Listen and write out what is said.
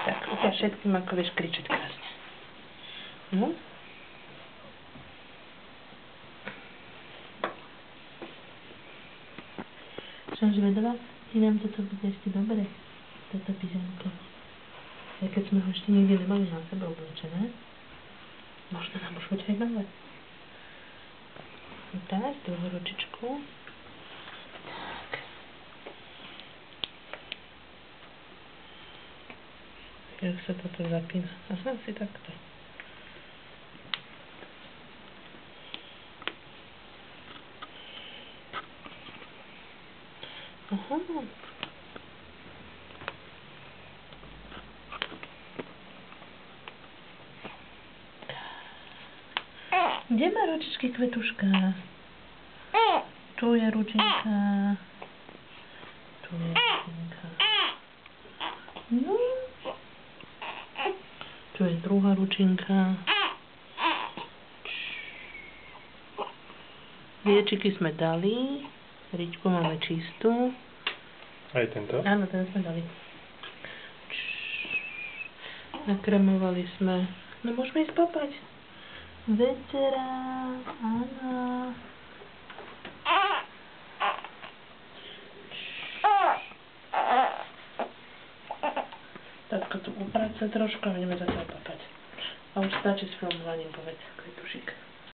Tak, ukáž všetkým, ako vieš kričať krásne. No. Som zvedavá, či nám toto bude ešte dobre, toto pyžamko. Ja keď sme ho ešte nikdy nemali na sebe oblečené, možno nám už bude aj nové. Tak, druhú ručičku. Tak. Jak sa toto zapína? Aha, asi takto. Aha. Kde má ručičky kvetuška? Tu je ručinka. Tu je ručinka. No. Tu je druhá ručinka. Liečiky sme dali. Ričku máme čistú. Aj tento? Áno, ten sme dali. Nakremovali sme. No môžeme ísť papať. Večera. Áno. Tatko tu uprať sa trošku a ideme zatiaľ papať. A už stačí s filmovaním, povedz, kvetušik.